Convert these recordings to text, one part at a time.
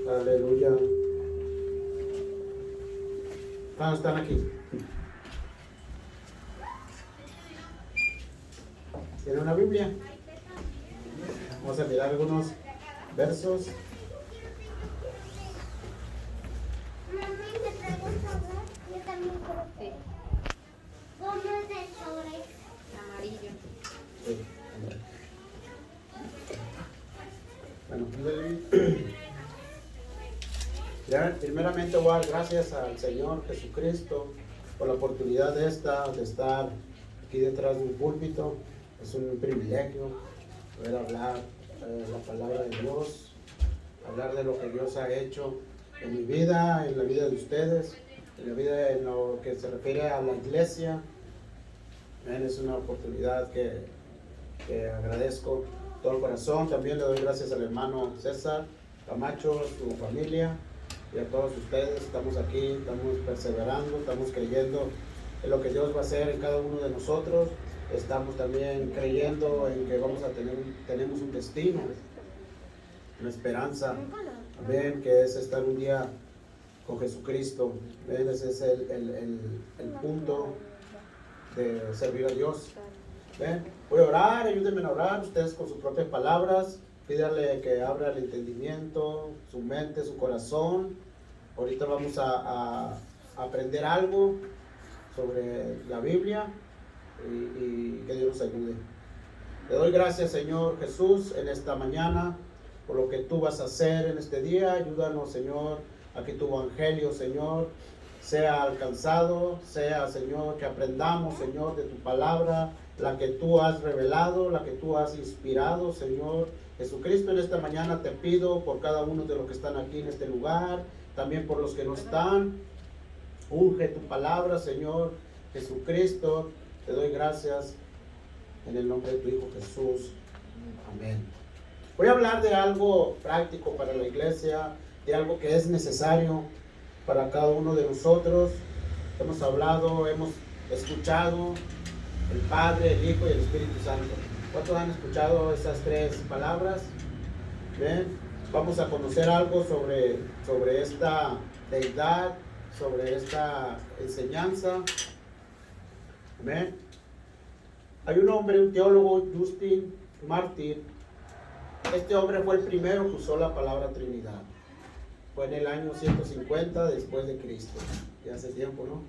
Aleluya. ¿Cuántos están aquí? ¿Tiene una Biblia? Vamos a mirar algunos versos. Yo también creo que. ¿Cómo es el sobre? Amarillo. Sí. Bueno, ya, primeramente voy a dar gracias al Señor Jesucristo por la oportunidad de estar aquí detrás de un púlpito. Es un privilegio poder hablar la palabra de Dios, hablar de lo que Dios ha hecho en mi vida, en la vida de ustedes, en la vida en lo que se refiere a la iglesia. Es una oportunidad que agradezco todo el corazón. También le doy gracias al hermano César Camacho, su familia y a todos ustedes. Estamos aquí, estamos perseverando, estamos creyendo en lo que Dios va a hacer en cada uno de nosotros. Estamos también creyendo en que tenemos un destino, una esperanza, amén, que es estar un día con Jesucristo. Ese es el punto de servir a Dios. ¿Ven? Voy a orar, ayúdenme a orar ustedes con sus propias palabras. Pídale que abra el entendimiento, su mente, su corazón. Ahorita vamos a aprender algo sobre la Biblia y que Dios nos ayude. Le doy gracias, Señor Jesús, en esta mañana por lo que tú vas a hacer en este día. Ayúdanos, Señor, a que tu evangelio, Señor, sea alcanzado, sea, Señor, que aprendamos, Señor, de tu palabra, la que tú has revelado, la que tú has inspirado, Señor Jesucristo. En esta mañana te pido por cada uno de los que están aquí en este lugar, también por los que no están. Unge tu palabra, Señor Jesucristo. Te doy gracias en el nombre de tu Hijo Jesús. Amén. Voy a hablar de algo práctico para la iglesia, de algo que es necesario para cada uno de nosotros. Hemos hablado, hemos escuchado el Padre, el Hijo y el Espíritu Santo. ¿Cuántos han escuchado esas tres palabras? ¿Ven? Vamos a conocer algo sobre esta deidad, sobre esta enseñanza. Amén. Hay un hombre, un teólogo, Justin Martyr. Este hombre fue el primero que usó la palabra Trinidad. Fue en el año 150 después de Cristo. Ya hace tiempo, ¿no?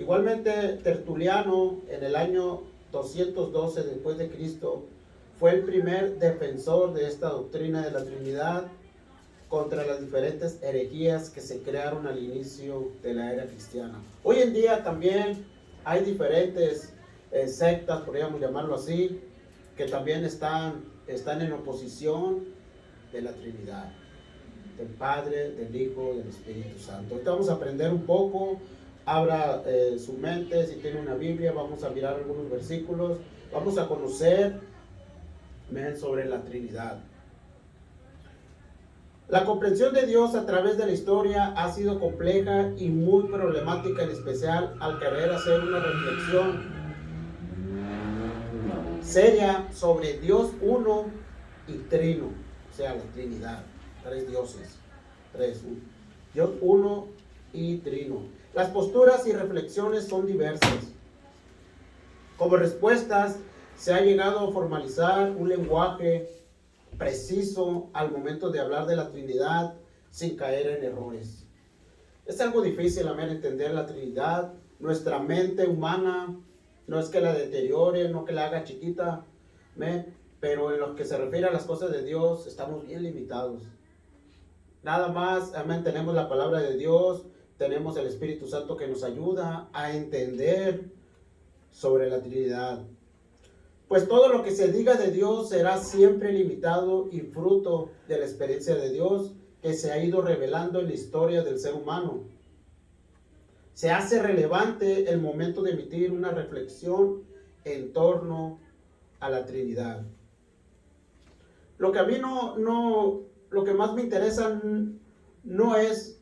Igualmente, Tertuliano, en el año 212 después de Cristo, fue el primer defensor de esta doctrina de la Trinidad contra las diferentes herejías que se crearon al inicio de la era cristiana. Hoy en día también hay diferentes sectas, podríamos llamarlo así, que también están en oposición de la Trinidad, del Padre, del Hijo, del Espíritu Santo. Ahorita vamos a aprender un poco. Abra su mente, si tiene una Biblia, vamos a mirar algunos versículos, vamos a conocer sobre la Trinidad. La comprensión de Dios a través de la historia ha sido compleja y muy problemática, en especial al querer hacer una reflexión seria sobre Dios uno y trino, o sea, la Trinidad, tres dioses, Dios uno y trino. Las posturas y reflexiones son diversas. Como respuestas, se ha llegado a formalizar un lenguaje preciso al momento de hablar de la Trinidad sin caer en errores. Es algo difícil a entender la Trinidad. Nuestra mente humana no es que la deteriore, no que la haga chiquita, pero en lo que se refiere a las cosas de Dios estamos bien limitados. Nada más, tenemos la palabra de Dios, tenemos el Espíritu Santo que nos ayuda a entender sobre la Trinidad. Pues todo lo que se diga de Dios será siempre limitado y fruto de la experiencia de Dios que se ha ido revelando en la historia del ser humano. Se hace relevante el momento de emitir una reflexión en torno a la Trinidad. Lo que a mí lo que más me interesa no es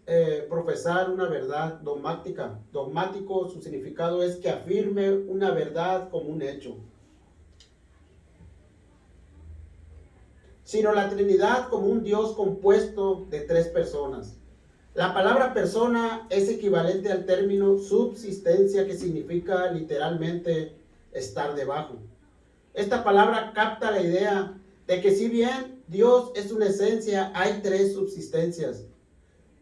profesar una verdad dogmática. Dogmático, su significado es que afirme una verdad como un hecho. sino la Trinidad como un Dios compuesto de tres personas. La palabra persona es equivalente al término subsistencia, que significa literalmente estar debajo. Esta palabra capta la idea de que si bien Dios es una esencia, hay tres subsistencias.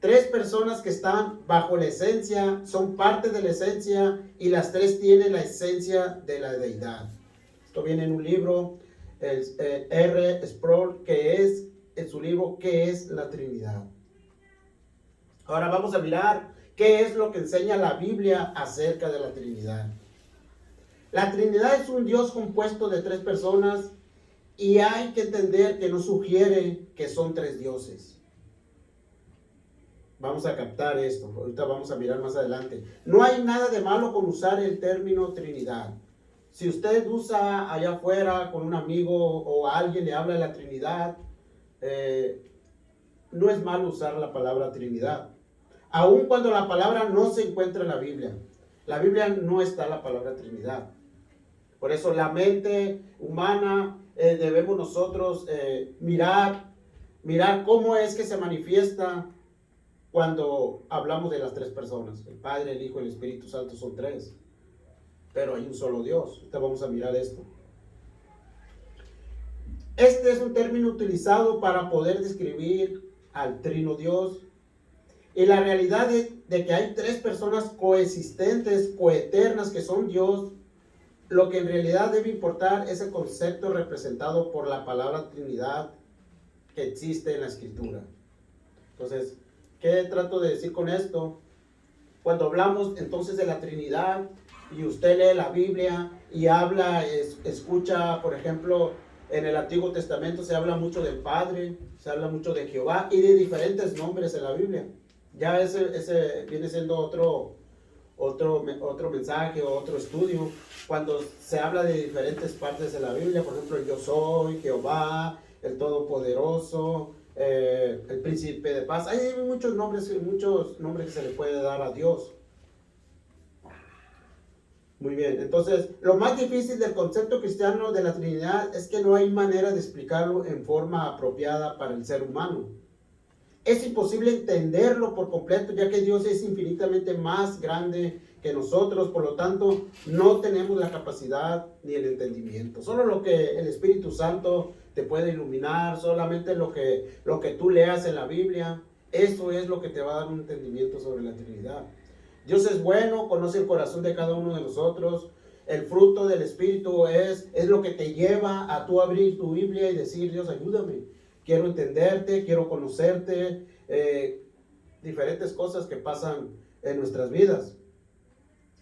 Tres personas que están bajo la esencia, son parte de la esencia, y las tres tienen la esencia de la deidad. Esto viene en un libro, R. Sproul, que es en su libro ¿Qué es la Trinidad? Ahora vamos a mirar qué es lo que enseña la Biblia acerca de la Trinidad. La Trinidad es un Dios compuesto de tres personas, y hay que entender que no sugiere que son tres dioses. Vamos a captar esto, ahorita vamos a mirar más adelante. No hay nada de malo con usar el término Trinidad. Si usted usa allá afuera con un amigo o a alguien le habla de la Trinidad, no es malo usar la palabra Trinidad. Aun cuando la palabra no se encuentra en la Biblia. La Biblia no está la palabra Trinidad. Por eso la mente humana debemos nosotros mirar cómo es que se manifiesta cuando hablamos de las tres personas. El Padre, el Hijo y el Espíritu Santo son tres, pero hay un solo Dios. Ahorita vamos a mirar esto. Este es un término utilizado para poder describir al Trino Dios, y la realidad de que hay tres personas coexistentes, coeternas, que son Dios. Lo que en realidad debe importar es el concepto representado por la palabra Trinidad que existe en la Escritura. Entonces, ¿qué trato de decir con esto? Cuando hablamos entonces de la Trinidad, y usted lee la Biblia y habla, escucha, por ejemplo, en el Antiguo Testamento se habla mucho del Padre, se habla mucho de Jehová y de diferentes nombres en la Biblia. Ya ese viene siendo otro mensaje o otro estudio, cuando se habla de diferentes partes de la Biblia. Por ejemplo, el Yo Soy, Jehová, el Todopoderoso, el Príncipe de Paz. Hay muchos nombres que se le puede dar a Dios. Muy bien, entonces lo más difícil del concepto cristiano de la Trinidad es que no hay manera de explicarlo en forma apropiada para el ser humano. Es imposible entenderlo por completo, ya que Dios es infinitamente más grande que nosotros. Por lo tanto, no tenemos la capacidad ni el entendimiento. Solo lo que el Espíritu Santo te puede iluminar, solamente lo que tú leas en la Biblia, eso es lo que te va a dar un entendimiento sobre la Trinidad. Dios es bueno, conoce el corazón de cada uno de nosotros. El fruto del Espíritu es lo que te lleva a tú abrir tu Biblia y decir: Dios, ayúdame. Quiero entenderte, quiero conocerte, diferentes cosas que pasan en nuestras vidas.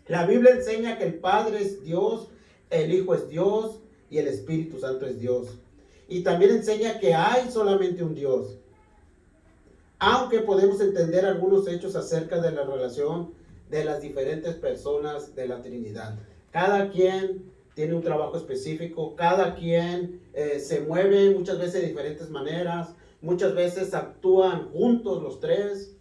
La Biblia enseña que el Padre es Dios, el Hijo es Dios y el Espíritu Santo es Dios. Y también enseña que hay solamente un Dios. Aunque podemos entender algunos hechos acerca de la relación de las diferentes personas de la Trinidad. Cada quien tiene un trabajo específico, cada quien se mueve muchas veces de diferentes maneras, muchas veces actúan juntos los tres,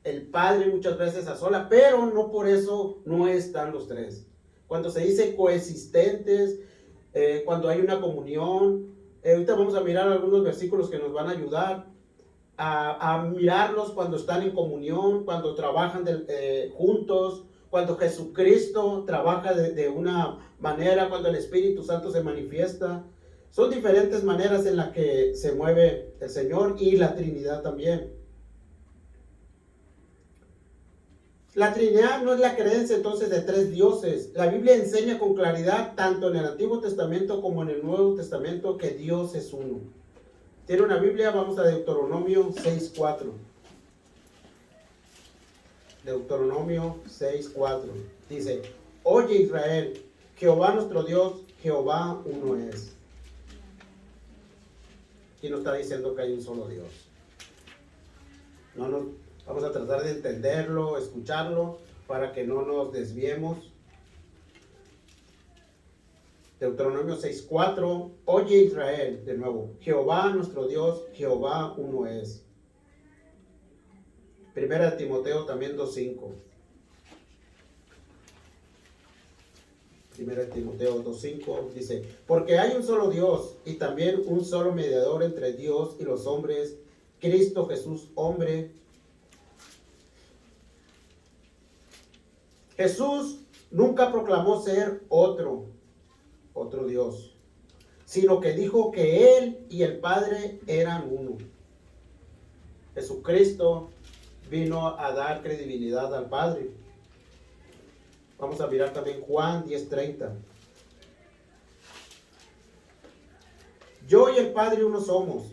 el Padre muchas veces a sola, pero no por eso no están los tres. Cuando se dice coexistentes, cuando hay una comunión, ahorita vamos a mirar algunos versículos que nos van a ayudar a mirarlos cuando están en comunión, cuando trabajan juntos, cuando Jesucristo trabaja de una manera, cuando el Espíritu Santo se manifiesta. Son diferentes maneras en las que se mueve el Señor y la Trinidad también. La Trinidad no es la creencia entonces de tres dioses. La Biblia enseña con claridad, tanto en el Antiguo Testamento como en el Nuevo Testamento, que Dios es uno. ¿Tiene una Biblia? Vamos a Deuteronomio 6:4. Deuteronomio 6:4. Dice: Oye Israel, Jehová nuestro Dios, Jehová uno es. Aquí nos está diciendo que hay un solo Dios. Vamos a tratar de entenderlo, escucharlo, para que no nos desviemos. Deuteronomio 6:4. Oye Israel, de nuevo, Jehová nuestro Dios, Jehová uno es. Primera de Timoteo también 2:5. 1 Timoteo 2:5 dice, porque hay un solo Dios y también un solo mediador entre Dios y los hombres, Cristo Jesús, hombre. Jesús nunca proclamó ser otro Dios, sino que dijo que Él y el Padre eran uno. Jesucristo vino a dar credibilidad al Padre. Vamos a mirar también Juan 10:30. Yo y el Padre uno somos.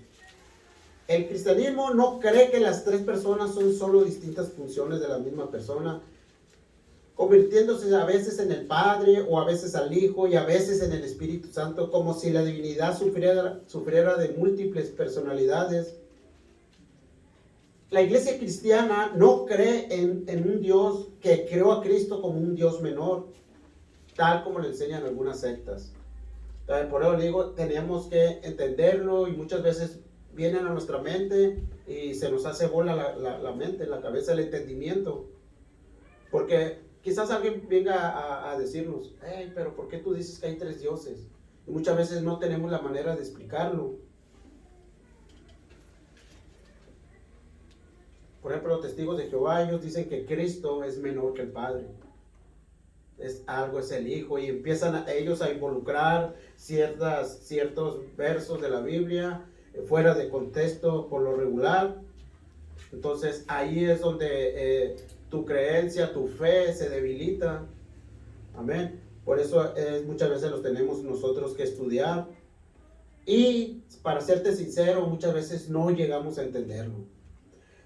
El cristianismo no cree que las tres personas son solo distintas funciones de la misma persona, convirtiéndose a veces en el Padre o a veces al Hijo y a veces en el Espíritu Santo, como si la divinidad sufriera de múltiples personalidades. La iglesia cristiana no cree en un Dios que creó a Cristo como un Dios menor, tal como le enseñan algunas sectas. Entonces, por eso digo, tenemos que entenderlo y muchas veces vienen a nuestra mente y se nos hace bola la mente, la cabeza, el entendimiento. Porque quizás alguien venga a decirnos, hey, pero ¿por qué tú dices que hay tres dioses? Y muchas veces no tenemos la manera de explicarlo. Por ejemplo, los testigos de Jehová, ellos dicen que Cristo es menor que el Padre. Es el Hijo, y empiezan ellos a involucrar ciertos versos de la Biblia fuera de contexto por lo regular. Entonces ahí es donde tu creencia, tu fe se debilita. Amén. Por eso muchas veces los tenemos nosotros que estudiar. Y para serte sincero, muchas veces no llegamos a entenderlo.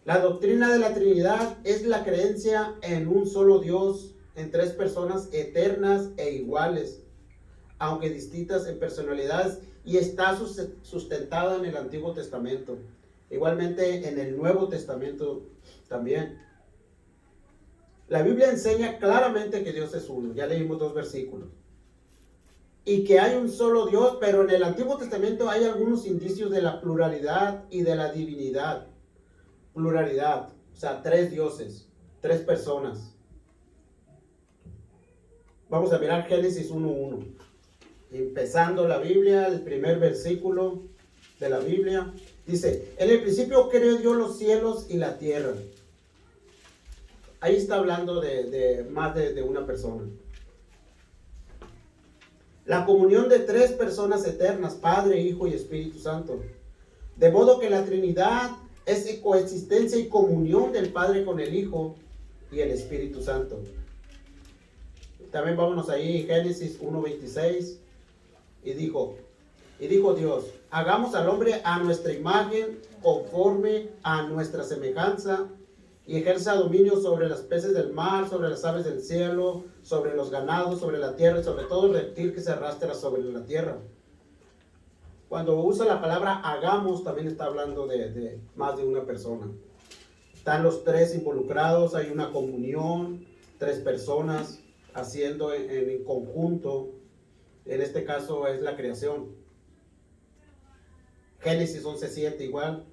La doctrina de la Trinidad es la creencia en un solo Dios, en tres personas eternas e iguales, aunque distintas en personalidades, y está sustentada en el Antiguo Testamento. Igualmente en el Nuevo Testamento también. La Biblia enseña claramente que Dios es uno. Ya leímos 2 versículos. Y que hay un solo Dios, pero en el Antiguo Testamento hay algunos indicios de la pluralidad y de la divinidad. Pluralidad, o sea, tres dioses, tres personas. Vamos a mirar Génesis 1:1. Empezando la Biblia, el primer versículo de la Biblia. Dice, en el principio creó Dios los cielos y la tierra. Ahí está hablando de más de una persona. La comunión de tres personas eternas, Padre, Hijo y Espíritu Santo. De modo que la Trinidad es coexistencia y comunión del Padre con el Hijo y el Espíritu Santo. También vámonos ahí, Génesis 1:26. Y dijo Dios, hagamos al hombre a nuestra imagen, conforme a nuestra semejanza, y ejerza dominio sobre los peces del mar, sobre las aves del cielo, sobre los ganados, sobre la tierra, y sobre todo reptil que se arrastra sobre la tierra. Cuando usa la palabra hagamos, también está hablando de más de una persona. Están los tres involucrados, hay una comunión, tres personas haciendo en conjunto. En este caso es la creación. Génesis 11:7 igual.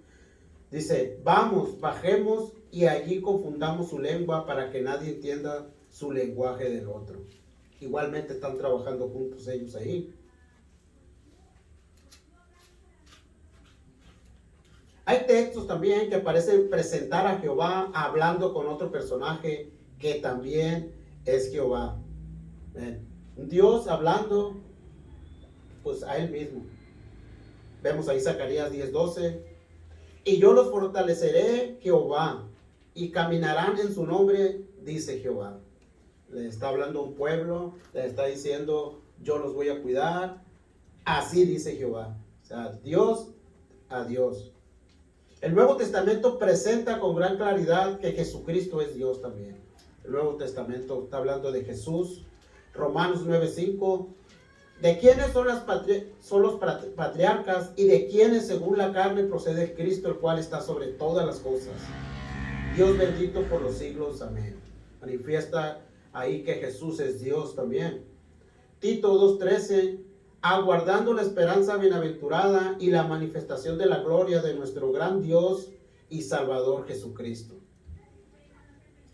Dice, vamos, bajemos y allí confundamos su lengua para que nadie entienda su lenguaje del otro. Igualmente están trabajando juntos ellos ahí. Hay textos también que parecen presentar a Jehová hablando con otro personaje que también es Jehová. Un Dios hablando pues a él mismo. Vemos ahí Zacarías 10:12. Y yo los fortaleceré, Jehová, y caminarán en su nombre, dice Jehová. Le está hablando a un pueblo, le está diciendo, yo los voy a cuidar. Así dice Jehová. O sea, Dios a Dios. El Nuevo Testamento presenta con gran claridad que Jesucristo es Dios también. El Nuevo Testamento está hablando de Jesús. Romanos 9:5. ¿De quiénes son los patriarcas y de quiénes según la carne procede el Cristo, el cual está sobre todas las cosas? Dios bendito por los siglos. Amén. Manifiesta ahí que Jesús es Dios también. Tito 2:13. Aguardando la esperanza bienaventurada y la manifestación de la gloria de nuestro gran Dios y Salvador Jesucristo.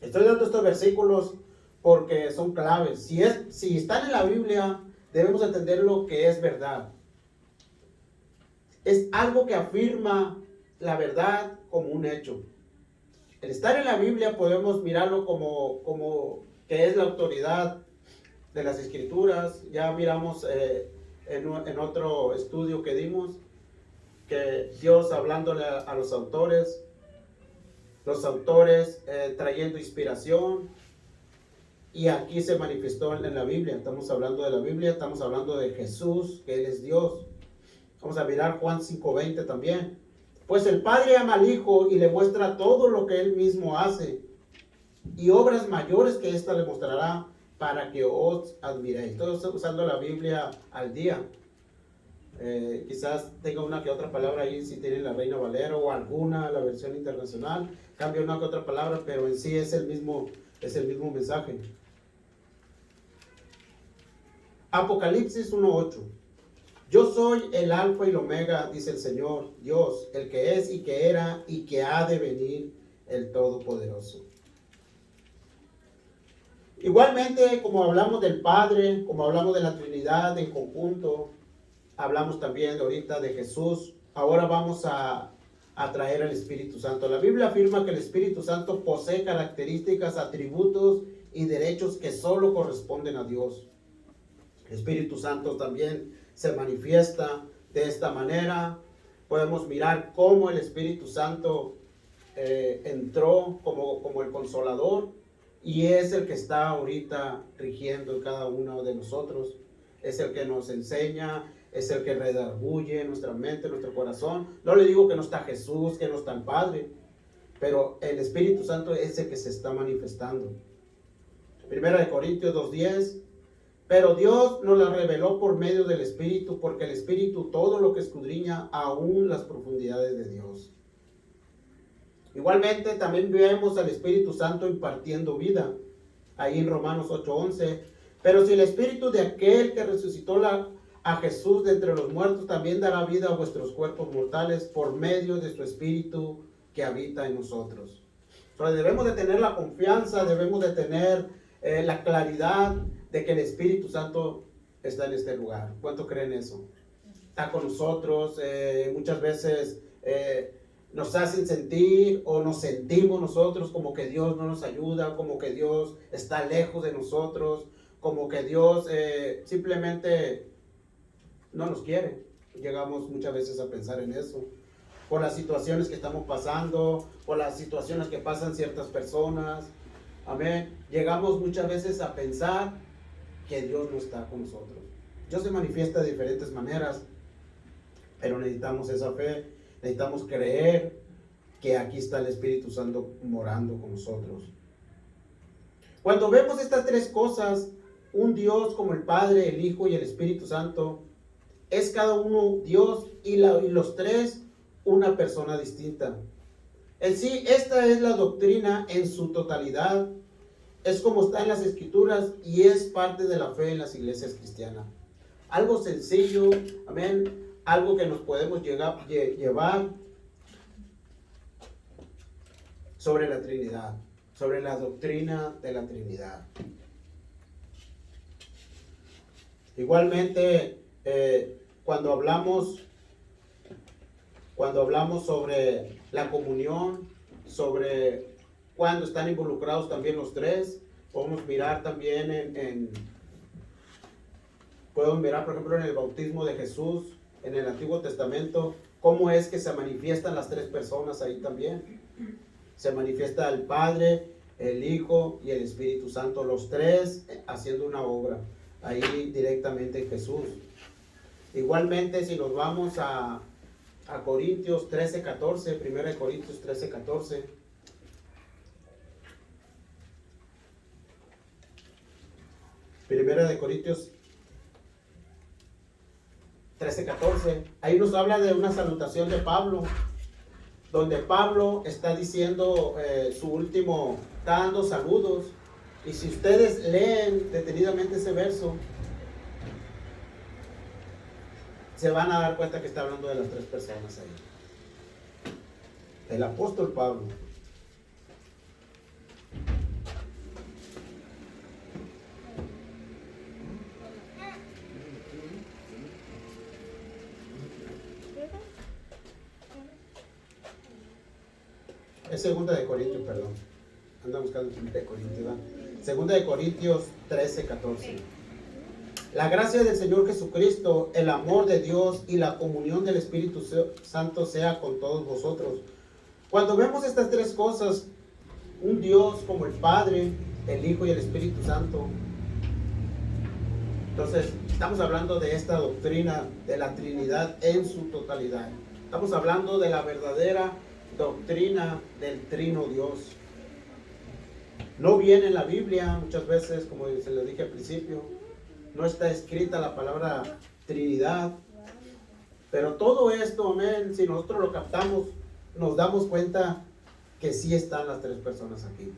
Estoy dando estos versículos porque son claves. Si están en la Biblia, debemos entender lo que es verdad. Es algo que afirma la verdad como un hecho. El estar en la Biblia podemos mirarlo como que es la autoridad de las Escrituras. Ya miramos en otro estudio que dimos que Dios hablándole a los autores trayendo inspiración, y aquí se manifestó en la Biblia. Estamos hablando de la Biblia, estamos hablando de Jesús, que Él es Dios. Vamos a mirar Juan 5:20 también. Pues el Padre ama al Hijo y le muestra todo lo que Él mismo hace, y obras mayores que ésta le mostrará, para que os admiréis. Estoy usando la Biblia al día. Quizás tenga una que otra palabra ahí si tienen la Reina Valera o alguna, la versión internacional, cambia una que otra palabra, pero en sí es el mismo mensaje. Apocalipsis 1:8. Yo soy el alfa y el omega, dice el Señor Dios, el que es y que era y que ha de venir, el Todopoderoso. Igualmente, como hablamos del Padre, como hablamos de la Trinidad en conjunto, hablamos también ahorita de Jesús. Ahora vamos a traer al Espíritu Santo. La Biblia afirma que el Espíritu Santo posee características, atributos y derechos que solo corresponden a Dios. El Espíritu Santo también se manifiesta de esta manera. Podemos mirar cómo el Espíritu Santo entró como el Consolador, y es el que está ahorita rigiendo en cada uno de nosotros. Es el que nos enseña, es el que redarguye nuestra mente, nuestro corazón. No le digo que no está Jesús, que no está el Padre, pero el Espíritu Santo es el que se está manifestando. Primera de Corintios 2:10. Pero Dios nos la reveló por medio del Espíritu, porque el Espíritu todo lo que escudriña aún las profundidades de Dios. Igualmente también vemos al Espíritu Santo impartiendo vida, ahí en Romanos 8:11. Pero si el Espíritu de aquel que resucitó a Jesús de entre los muertos también dará vida a vuestros cuerpos mortales por medio de su Espíritu que habita en nosotros. Entonces debemos de tener la confianza, debemos de tener la claridad de que el Espíritu Santo está en este lugar. ¿Cuánto creen eso? Está con nosotros. Muchas veces nos hacen sentir o nos sentimos nosotros como que Dios no nos ayuda, como que Dios está lejos de nosotros, como que Dios simplemente no nos quiere. Llegamos muchas veces a pensar en eso, por las situaciones que estamos pasando, por las situaciones que pasan ciertas personas. Amén. Llegamos muchas veces a pensar que Dios no está con nosotros. Dios se manifiesta de diferentes maneras, pero necesitamos esa fe, necesitamos creer que aquí está el Espíritu Santo morando con nosotros. Cuando vemos estas tres cosas, un Dios como el Padre, el Hijo y el Espíritu Santo, es cada uno Dios y los tres una persona distinta. En sí, esta es la doctrina en su totalidad. Es como está en las Escrituras y es parte de la fe en las iglesias cristianas. Algo sencillo, amén, algo que nos podemos llevar sobre la Trinidad, sobre la doctrina de la Trinidad. Igualmente, cuando hablamos sobre la comunión, sobre cuando están involucrados también los tres, podemos mirar también podemos mirar por ejemplo en el bautismo de Jesús en el Antiguo Testamento, cómo es que se manifiestan las tres personas ahí también. Se manifiesta el Padre, el Hijo y el Espíritu Santo, los tres haciendo una obra ahí directamente en Jesús. Igualmente, si nos vamos a Corintios 13:14, 1 Corintios 13:14. Primera de Corintios 13:14. Ahí nos habla de una salutación de Pablo, donde Pablo está diciendo está dando saludos. Y si ustedes leen detenidamente ese verso, se van a dar cuenta que está hablando de las tres personas ahí. El apóstol Pablo. Es segunda de Corintios, perdón. Anda buscando primera de Corintios, ¿verdad? Segunda de Corintios 13, 14. La gracia del Señor Jesucristo, el amor de Dios y la comunión del Espíritu Santo sea con todos vosotros. Cuando vemos estas tres cosas, un Dios como el Padre, el Hijo y el Espíritu Santo, entonces estamos hablando de esta doctrina de la Trinidad en su totalidad. Estamos hablando de la verdadera doctrina del Trino Dios. No viene en la Biblia muchas veces, como se les dije al principio, no está escrita la palabra Trinidad, pero todo esto, amén, si nosotros lo captamos, nos damos cuenta que sí están las tres personas aquí.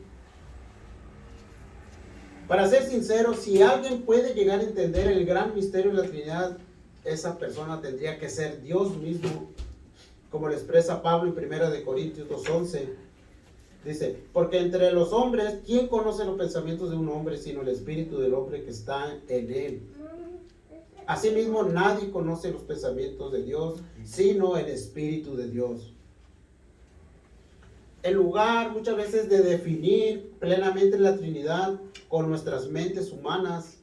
Para ser sincero, si alguien puede llegar a entender el gran misterio de la Trinidad, esa persona tendría que ser Dios mismo, como lo expresa Pablo en 1 de Corintios 2:11. Dice, porque entre los hombres, ¿quién conoce los pensamientos de un hombre sino el espíritu del hombre que está en él? Asimismo, nadie conoce los pensamientos de Dios sino el Espíritu de Dios. En lugar muchas veces de definir plenamente la Trinidad con nuestras mentes humanas,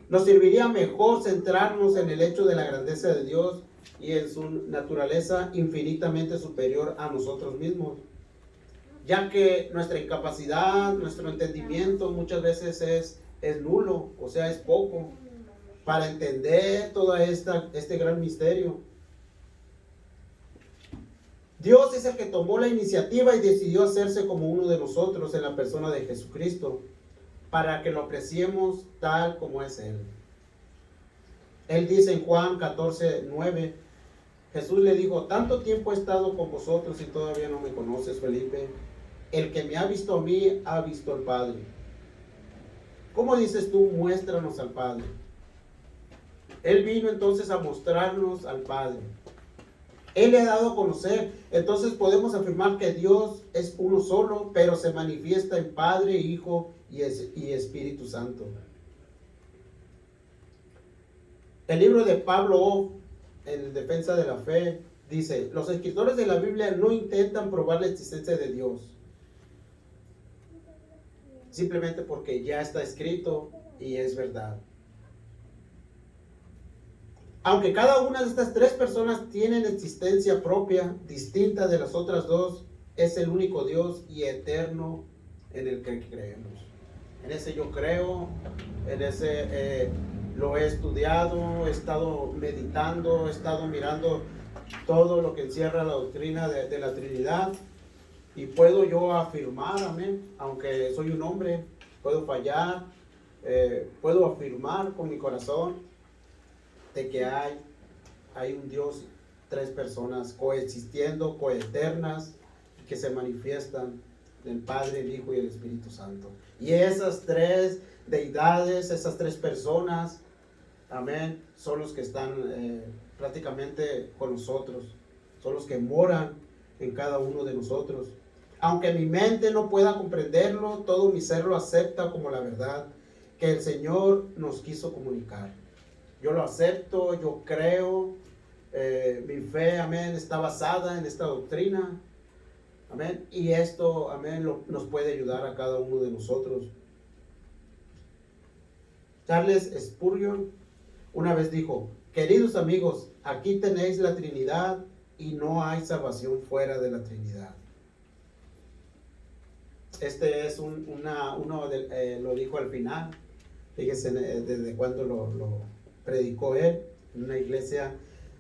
nos serviría mejor centrarnos en el hecho de la grandeza de Dios y en su naturaleza infinitamente superior a nosotros mismos, ya que nuestra incapacidad, nuestro entendimiento muchas veces es nulo, o sea, es poco, para entender todo este gran misterio. Dios es el que tomó la iniciativa y decidió hacerse como uno de nosotros en la persona de Jesucristo, para que lo apreciemos tal como es Él. Él dice en Juan 14:9, Jesús le dijo, tanto tiempo he estado con vosotros y todavía no me conoces, Felipe. El que me ha visto a mí, ha visto al Padre. ¿Cómo dices tú, muéstranos al Padre? Él vino entonces a mostrarnos al Padre. Él le ha dado a conocer. Entonces podemos afirmar que Dios es uno solo, pero se manifiesta en Padre, Hijo y Espíritu Santo. El libro de Pablo, en defensa de la fe, dice, los escritores de la Biblia no intentan probar la existencia de Dios, simplemente porque ya está escrito y es verdad. Aunque cada una de estas tres personas tienen existencia propia, distinta de las otras dos, es el único Dios y eterno en el que creemos. En ese yo creo, en ese lo he estudiado, he estado meditando, he estado mirando todo lo que encierra la doctrina de la Trinidad, y puedo yo afirmar, amén, aunque soy un hombre, puedo fallar, puedo afirmar con mi corazón de que hay un Dios, tres personas coexistiendo, coeternas, que se manifiestan, el Padre, el Hijo y el Espíritu Santo. Y esas tres deidades, esas tres personas, amén, son los que están prácticamente con nosotros, son los que moran en cada uno de nosotros. Aunque mi mente no pueda comprenderlo, todo mi ser lo acepta como la verdad que el Señor nos quiso comunicar. Yo lo acepto, yo creo, mi fe, amén, está basada en esta doctrina, amén, y esto, amén, nos puede ayudar a cada uno de nosotros. Charles Spurgeon una vez dijo, queridos amigos, aquí tenéis la Trinidad y no hay salvación fuera de la Trinidad. Este es lo dijo al final, fíjense desde cuando lo predicó él en una iglesia.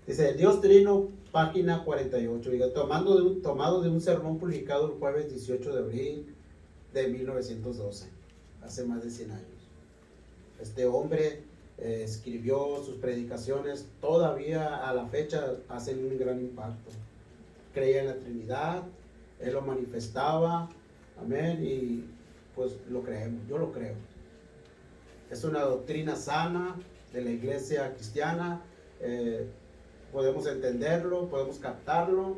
Dice, Dios Trino, página 48, diga, tomado de un sermón publicado el jueves 18 de abril de 1912, hace más de 100 años. Este hombre escribió sus predicaciones, todavía a la fecha hacen un gran impacto. Creía en la Trinidad, él lo manifestaba, amén, y pues lo creemos, yo lo creo. Es una doctrina sana de la iglesia cristiana, podemos entenderlo, podemos captarlo,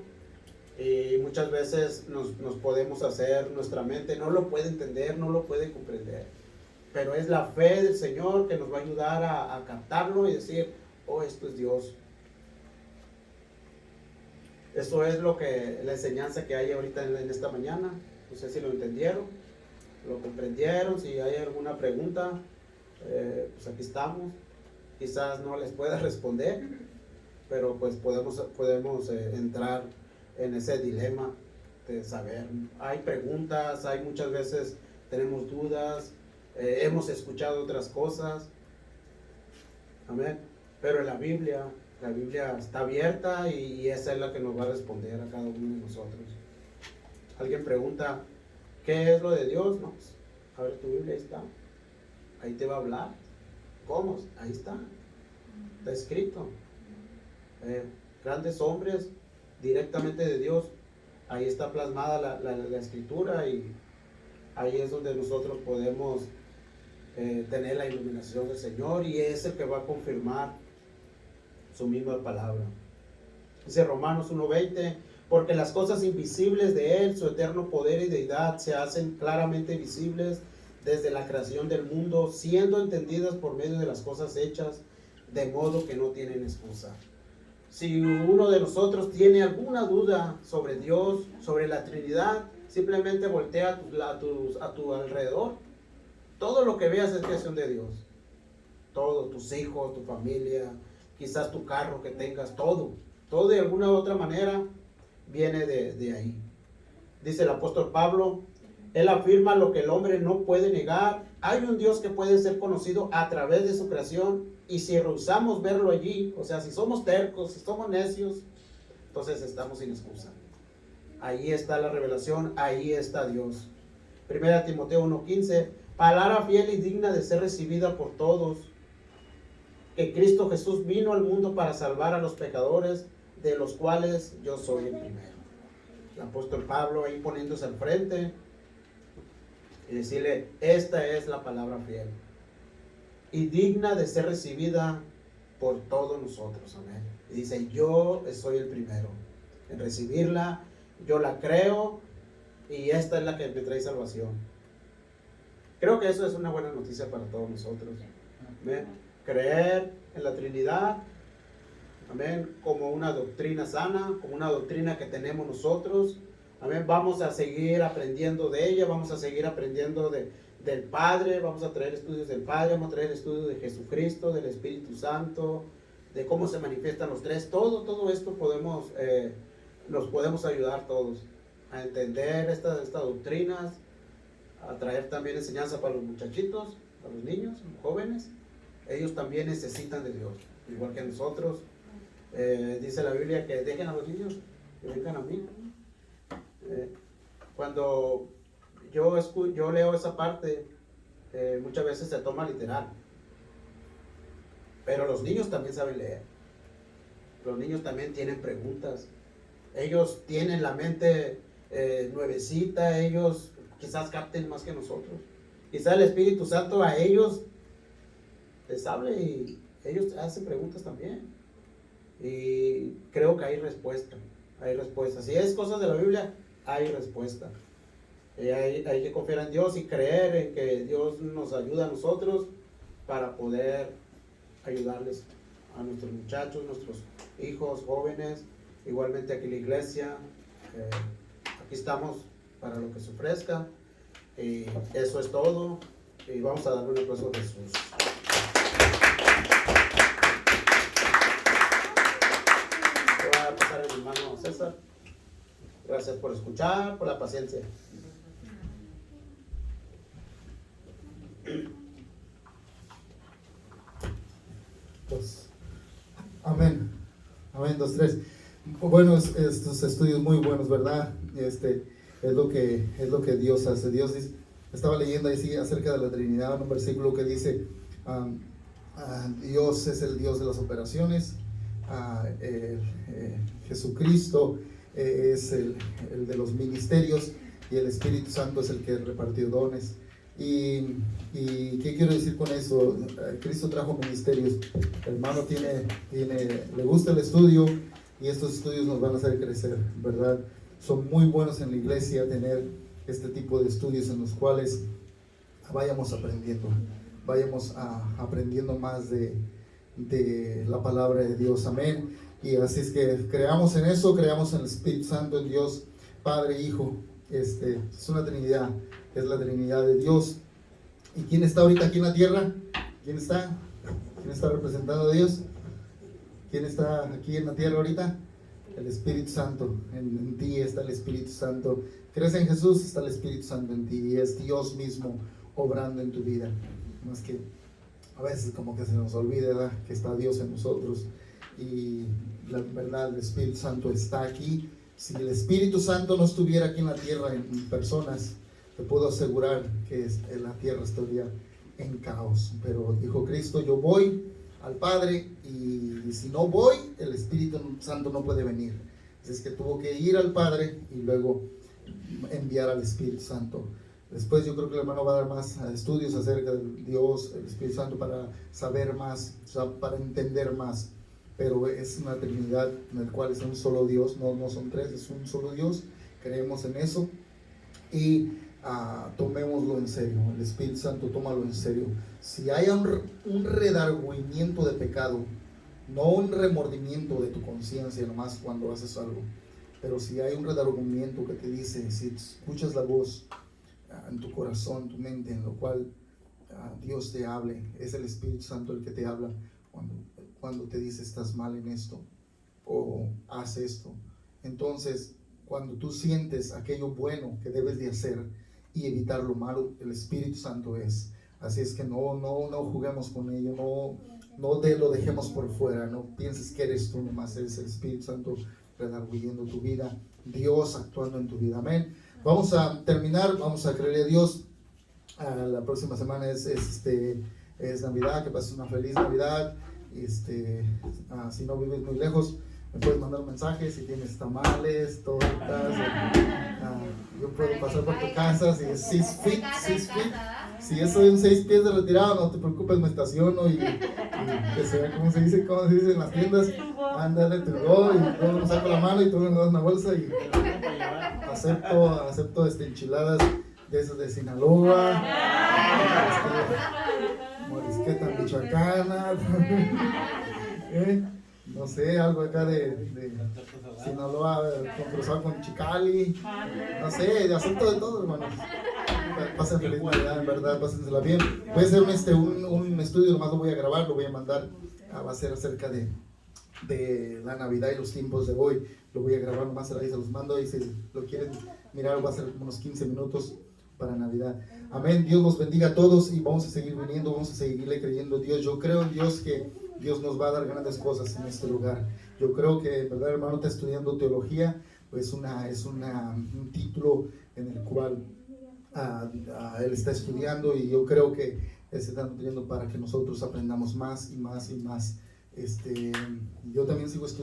y muchas veces nos podemos hacer, nuestra mente no lo puede entender, no lo puede comprender, pero es la fe del Señor que nos va a ayudar a captarlo y decir, oh, esto es Dios. Eso es la enseñanza que hay ahorita en esta mañana. No sé si lo entendieron, lo comprendieron. Si hay alguna pregunta, pues aquí estamos. Quizás no les pueda responder, pero pues podemos entrar en ese dilema de saber. Hay preguntas, hay muchas veces tenemos dudas, hemos escuchado otras cosas. Amén. Pero en la Biblia está abierta y esa es la que nos va a responder a cada uno de nosotros. Alguien pregunta, ¿qué es lo de Dios? No, pues, a ver, tu Biblia, ahí está. Ahí te va a hablar. ¿Cómo? Ahí está. Está escrito. Grandes hombres directamente de Dios. Ahí está plasmada la escritura y ahí es donde nosotros podemos tener la iluminación del Señor y es el que va a confirmar su misma palabra. Dice Romanos 1:20, porque las cosas invisibles de Él, su eterno poder y deidad, se hacen claramente visibles desde la creación del mundo, siendo entendidas por medio de las cosas hechas, de modo que no tienen excusa. Si uno de nosotros tiene alguna duda sobre Dios, sobre la Trinidad, simplemente voltea a tu alrededor. Todo lo que veas es creación de Dios. Todo, tus hijos, tu familia, quizás tu carro que tengas, todo de alguna u otra manera viene de ahí. Dice el apóstol Pablo, él afirma lo que el hombre no puede negar. Hay un Dios que puede ser conocido a través de su creación y si rehusamos verlo allí, o sea, si somos tercos, si somos necios, entonces estamos sin excusa. Ahí está la revelación, ahí está Dios. 1 Timoteo 1:15, palabra fiel y digna de ser recibida por todos, que Cristo Jesús vino al mundo para salvar a los pecadores, de los cuales yo soy el primero. El apóstol Pablo ahí poniéndose al frente y decirle, esta es la palabra fiel y digna de ser recibida por todos nosotros, amén. Y dice, yo soy el primero en recibirla, yo la creo y esta es la que me trae salvación. Creo que eso es una buena noticia para todos nosotros, amén. Creer en la Trinidad, amén, como una doctrina sana, como una doctrina que tenemos nosotros, amén. Vamos a seguir aprendiendo de ella, vamos a seguir aprendiendo del Padre, vamos a traer estudios del Padre, vamos a traer estudios de Jesucristo, del Espíritu Santo, de cómo se manifiestan los tres. Todo esto nos podemos ayudar todos a entender estas doctrinas, a traer también enseñanza para los muchachitos, para los niños, los jóvenes. Ellos también necesitan de Dios, igual que nosotros. Dice la Biblia que dejen a los niños que vengan a mí. Cuando yo leo esa parte, muchas veces se toma literal, pero los niños también saben leer. Los niños también tienen preguntas. Ellos tienen la mente nuevecita, ellos quizás capten más que nosotros. Quizás el Espíritu Santo a ellos les hable y ellos hacen preguntas también. Y creo que hay respuesta. Si es cosas de la Biblia, hay respuesta. Hay que confiar en Dios y creer en que Dios nos ayuda a nosotros para poder ayudarles a nuestros muchachos, nuestros hijos, jóvenes, igualmente aquí en la iglesia. Aquí estamos para lo que se ofrezca. Y eso es todo. Y vamos a darle un aplauso a Jesús. Voy a pasar a mi hermano César. Gracias por escuchar, por la paciencia. Pues, amén. Amén, 2, 3. Buenos estos estudios, muy buenos, ¿verdad? Es lo que Dios hace. Dios dice, estaba leyendo ahí acerca de la Trinidad, un versículo que dice, Dios es el Dios de las operaciones, Jesucristo es el de los ministerios y el Espíritu Santo es el que repartió dones. ¿Y qué quiero decir con eso? Cristo trajo ministerios. El hermano le gusta el estudio y estos estudios nos van a hacer crecer, ¿verdad? Son muy buenos en la iglesia tener este tipo de estudios en los cuales vayamos aprendiendo más de la palabra de Dios. Amén. Y así es que creamos en eso, creamos en el Espíritu Santo, en Dios, Padre, Hijo. Es una Trinidad, es la Trinidad de Dios. ¿Y quién está ahorita aquí en la tierra? ¿Quién está? ¿Quién está representando a Dios? ¿Quién está aquí en la tierra ahorita? El Espíritu Santo. En ti está el Espíritu Santo. ¿Crees en Jesús? Está el Espíritu Santo en ti. Y es Dios mismo obrando en tu vida. Más que a veces como que se nos olvida, ¿verdad?, que está Dios en nosotros. Y la verdad, el Espíritu Santo está aquí. Si el Espíritu Santo no estuviera aquí en la tierra en personas, te puedo asegurar que la tierra estaría en caos. Pero dijo Cristo, yo voy al Padre, y si no voy, el Espíritu Santo no puede venir. Es que tuvo que ir al Padre y luego enviar al Espíritu Santo. Después yo creo que el hermano va a dar más estudios acerca de Dios, el Espíritu Santo, para saber más, o sea, para entender más. Pero es una Trinidad en la cual es un solo Dios, no son tres, es un solo Dios. Creemos en eso y tomémoslo en serio. El Espíritu Santo, tómalo en serio. Si hay un redargüimiento de pecado, no un remordimiento de tu conciencia nomás cuando haces algo, pero si hay un redargüimiento que te dice, si escuchas la voz en tu corazón, tu mente, en lo cual Dios te hable, es el Espíritu Santo el que te habla cuando te dice estás mal en esto o haz esto. Entonces, cuando tú sientes aquello bueno que debes de hacer y evitar lo malo, el Espíritu Santo es. Así es que no juguemos con ello, no lo dejemos por fuera, no pienses que eres tú nomás, eres el Espíritu Santo redarguyendo tu vida, Dios actuando en tu vida. Amén. Vamos a terminar, vamos a creerle a Dios. La próxima semana es Navidad, que pases una feliz Navidad. Si no vives muy lejos, me puedes mandar un mensaje si tienes tamales, tortas. Yo puedo pasar por tu casa si es 6 feet. Si es un 6 pies de retirado, no te preocupes, me estaciono y que se vea cómo se dice en las tiendas. Ándale, tu go, y luego me saco la mano y tú me das una bolsa y acepto enchiladas de esas de Sinaloa, morisqueta michoacana, no sé, algo acá de Sinaloa cruzado con Chicali, no sé, acepto de todo, hermanos. Pasen feliz Navidad, en verdad, pásensela bien. Voy a hacer un estudio, nomás lo voy a grabar, lo voy a mandar, va a ser acerca de la Navidad y los tiempos de hoy. Lo voy a grabar, nomás ahí se los mando, y si lo quieren mirar va a ser unos 15 minutos para Navidad. Amén. Dios los bendiga a todos y vamos a seguir viniendo, vamos a seguirle creyendo en Dios. Yo creo en Dios, que Dios nos va a dar grandes cosas en este lugar. Yo creo que, verdad, hermano, está estudiando teología, pues es un título en el cual él está estudiando, y yo creo que él se está nutriendo para que nosotros aprendamos más y más y más. Yo también sigo estudiando.